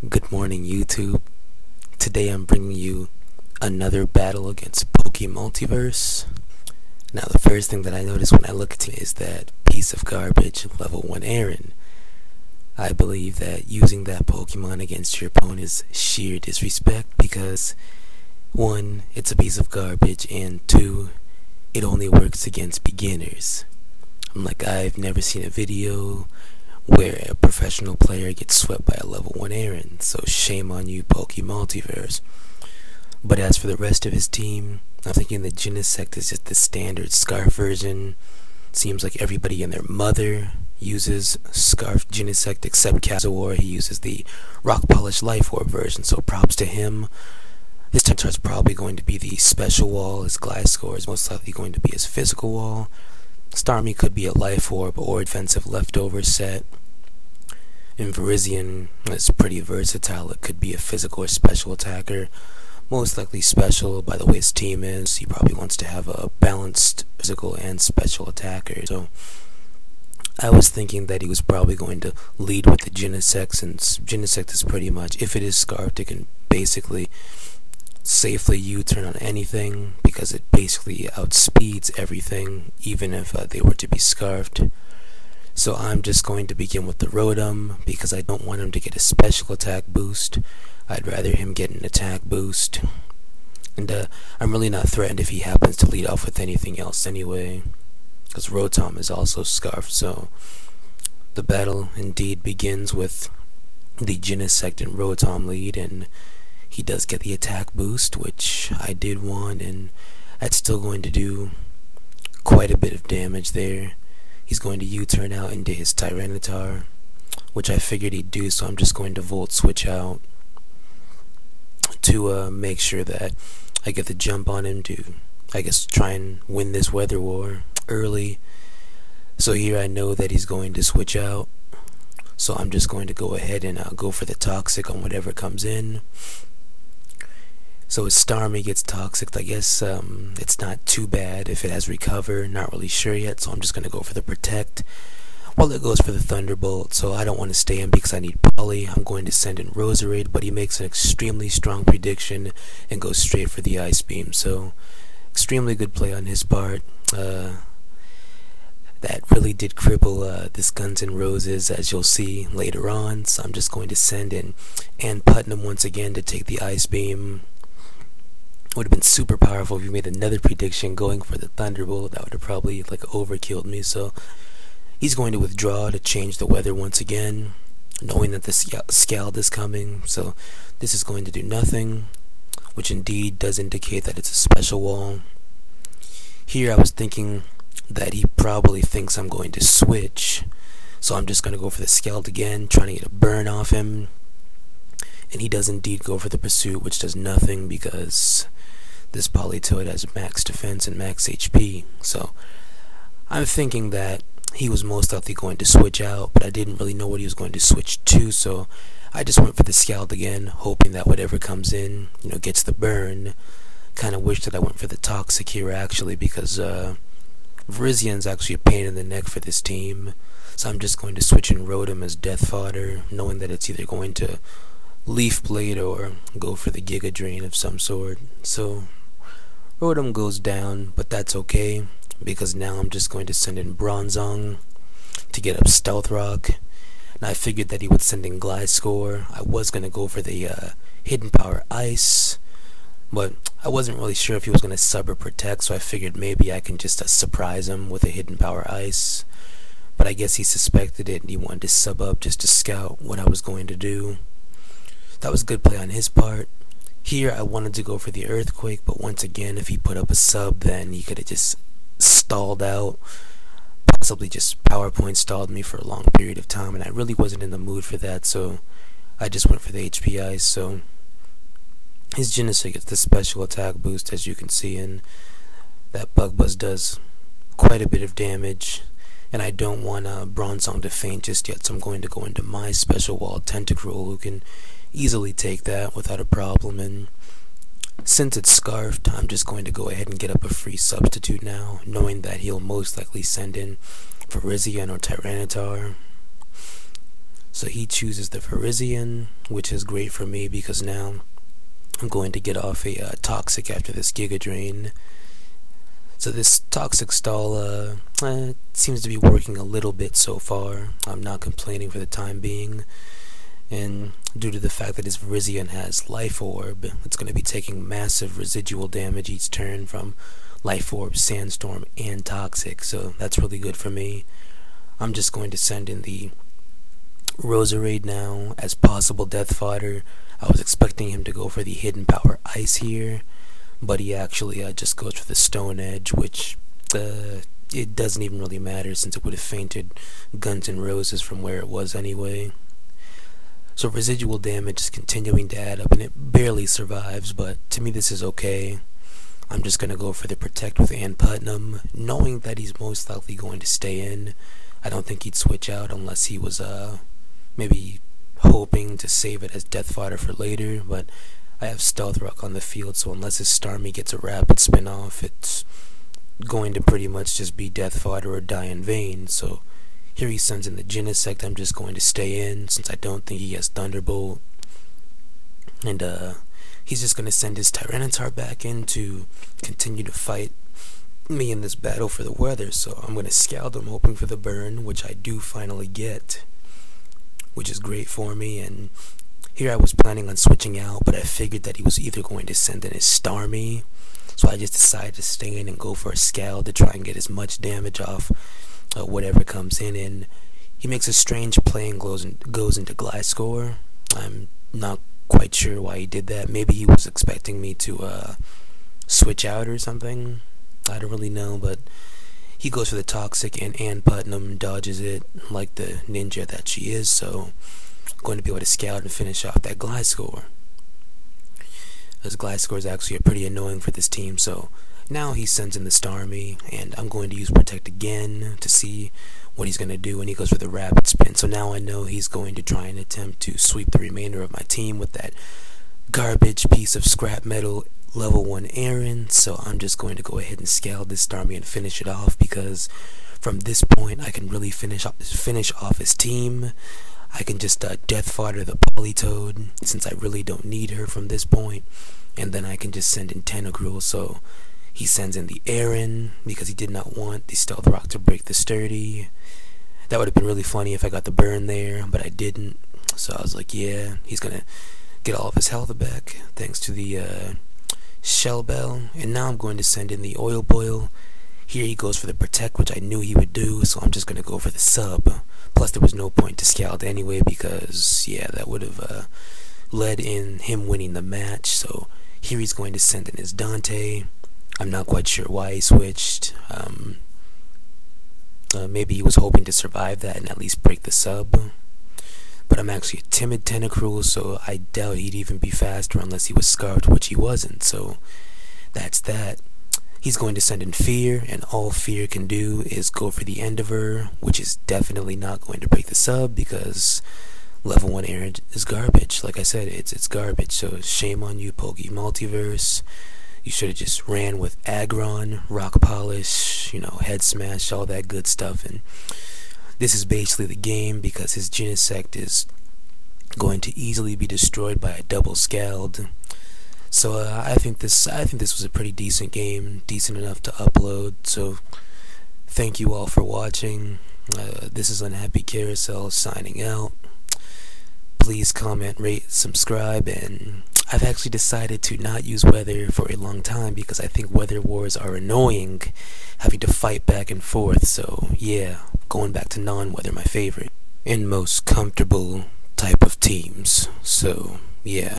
Good morning, YouTube. Today I'm bringing you another battle against Pokemultiverse. Now, the first thing that I notice when I look at it is that piece of garbage, level 1 Aaron. I believe that using that Pokemon against your opponent is sheer disrespect because 1, it's a piece of garbage, and 2, it only works against beginners. I've never seen a video where a professional player gets swept by a level 1 Aaron, so shame on you, Pokemultiverse. But as for the rest of his team, I'm thinking the Genesect is just the standard Scarf version. Seems like everybody and their mother uses Scarf Genesect except Carousel. He uses the Rock Polish Life Orb version, so props to him. His Tentacle's probably going to be the special wall. His Gliscor is most likely going to be his physical wall. Starmie could be a Life Orb or defensive leftover set. And Virizion is pretty versatile. It could be a physical or special attacker. Most likely special by the way his team is. He probably wants to have a balanced physical and special attacker. So I was thinking that he was probably going to lead with the Genesect, since Genesect is pretty much, if it is scarfed, it can basically safely U-turn on anything because it basically outspeeds everything, even if they were to be scarfed. So I'm just going to begin with the Rotom because I don't want him to get a special attack boost. I'd rather him get an attack boost. And I'm really not threatened if he happens to lead off with anything else anyway, because Rotom is also scarfed. So the battle indeed begins with the Genesect and Rotom lead, and he does get the attack boost, which I did want, and that's still going to do quite a bit of damage there. He's going to U-turn out into his Tyranitar, which I figured he'd do, so I'm just going to Volt Switch out to make sure that I get the jump on him to, I guess, try and win this weather war early. So here I know that he's going to switch out, so I'm just going to go ahead and go for the Toxic on whatever comes in. So his Starmie gets Toxic. I guess it's not too bad if it has Recover. Not really sure yet, so I'm just going to go for the Protect. Well, it goes for the Thunderbolt, so I don't want to stay in because I need Poly. I'm going to send in Roserade, but he makes an extremely strong prediction and goes straight for the Ice Beam. So extremely good play on his part. That really did cripple this Guns N' Roses, as you'll see later on. So I'm just going to send in and Putnam once again to take the Ice Beam. Would have been super powerful if you made another prediction going for the Thunderbolt. That would have probably overkilled me. So he's going to withdraw to change the weather once again, knowing that the Scald is coming. So this is going to do nothing, which indeed does indicate that it's a special wall. Here I was thinking that he probably thinks I'm going to switch, so I'm just going to go for the Scald again, trying to get a burn off him. And he does indeed go for the Pursuit, which does nothing because this Politoed has max defense and max HP. So I'm thinking that he was most likely going to switch out, but I didn't really know what he was going to switch to, so I just went for the Scald again, hoping that whatever comes in, gets the burn. Kind of wish that I went for the Toxic here actually, because Virizion's actually a pain in the neck for this team. So I'm just going to switch in Rotom as Death Fodder, knowing that it's either going to Leaf Blade or go for the Giga Drain of some sort. So Rotom goes down, but that's okay, because now I'm just going to send in Bronzong to get up Stealth Rock. And I figured that he would send in Gliscor. I was going to go for the Hidden Power Ice, but I wasn't really sure if he was going to sub or protect, so I figured maybe I can just surprise him with a Hidden Power Ice. But I guess he suspected it and he wanted to sub up just to scout what I was going to do. That was good play on his part. Here I wanted to go for the Earthquake, but once again, if he put up a sub, then he could have just stalled out, possibly just PowerPoint stalled me for a long period of time, and I really wasn't in the mood for that, so I just went for the HP Ice. So his Genesect gets the special attack boost, as you can see, and that Bug Buzz does quite a bit of damage. And I don't want Bronzong to faint just yet, so I'm going to go into my special wall, Tentacruel, who can easily take that without a problem. And since it's scarfed, I'm just going to go ahead and get up a free substitute now, knowing that he'll most likely send in Virizion or Tyranitar. So he chooses the Virizion, which is great for me because now I'm going to get off a Toxic after this Giga Drain. So this Toxic stall seems to be working a little bit so far. I'm not complaining for the time being. And due to the fact that his Virizion has Life Orb, it's going to be taking massive residual damage each turn from Life Orb, Sandstorm, and Toxic. So that's really good for me. I'm just going to send in the Roserade now as possible death fodder. I was expecting him to go for the Hidden Power Ice here, but he actually just goes for the Stone Edge, which it doesn't even really matter since it would have fainted Guns N' Roses from where it was anyway. So residual damage is continuing to add up, and it barely survives, but to me this is okay. I'm just going to go for the Protect with Ann Putnam, knowing that he's most likely going to stay in. I don't think he'd switch out unless he was maybe hoping to save it as death fodder for later, but I have Stealth Rock on the field, so unless his Starmie gets a rapid spin off, it's going to pretty much just be death fodder or die in vain. So here he sends in the Genesect. I'm just going to stay in since I don't think he has Thunderbolt, and he's just going to send his Tyranitar back in to continue to fight me in this battle for the weather. So I'm going to Scald him, hoping for the burn, which I do finally get, which is great for me. And here I was planning on switching out, but I figured that he was either going to send in his Starmie, so I just decided to stay in and go for a Scald to try and get as much damage off whatever comes in. And he makes a strange play and goes into Gliscor. I'm not quite sure why he did that. Maybe he was expecting me to switch out or something. I don't really know, but he goes for the Toxic, and Ann Putnam dodges it like the ninja that she is, so I'm going to be able to Scout and finish off that Gliscor. This Gliscor is actually pretty annoying for this team, so now he sends in the Starmie, and I'm going to use Protect again to see what he's going to do, and he goes for the Rapid Spin. So now I know he's going to try and attempt to sweep the remainder of my team with that garbage piece of scrap metal level 1 Aaron. So I'm just going to go ahead and scale this Starmie and finish it off, because from this point I can really finish off his team. I can just death fodder the Politoed since I really don't need her from this point, and then I can just send in Tentacruel. So he sends in the Aaron because he did not want the Stealth Rock to break the Sturdy. That would have been really funny if I got the burn there, but I didn't. So I was like, yeah, he's gonna get all of his health back thanks to the Shell Bell. And now I'm going to send in the Oil Boil. Here he goes for the Protect, which I knew he would do, so I'm just going to go for the sub. Plus there was no point to Scald anyway, because yeah, that would have led in him winning the match. So here he's going to send in his Dante. I'm not quite sure why he switched. Maybe he was hoping to survive that and at least break the sub. But I'm actually a timid Tentacruel, so I doubt he'd even be faster unless he was scarfed, which he wasn't. So that's that. He's going to send in Fear, and all Fear can do is go for the Endeavor, which is definitely not going to break the sub because level 1 Aaron is garbage. Like I said, it's garbage. So shame on you, Pokemultiverse. You should have just ran with Aggron, Rock Polish, Head Smash, all that good stuff. And this is basically the game because his Genesect is going to easily be destroyed by a double Scald. So I think this was a pretty decent game, decent enough to upload. So thank you all for watching. This is UnhappyCarousel signing out. Please comment, rate, subscribe, and I've actually decided to not use weather for a long time because I think weather wars are annoying, having to fight back and forth. So yeah, going back to non-weather, my favorite and most comfortable type of teams. So yeah.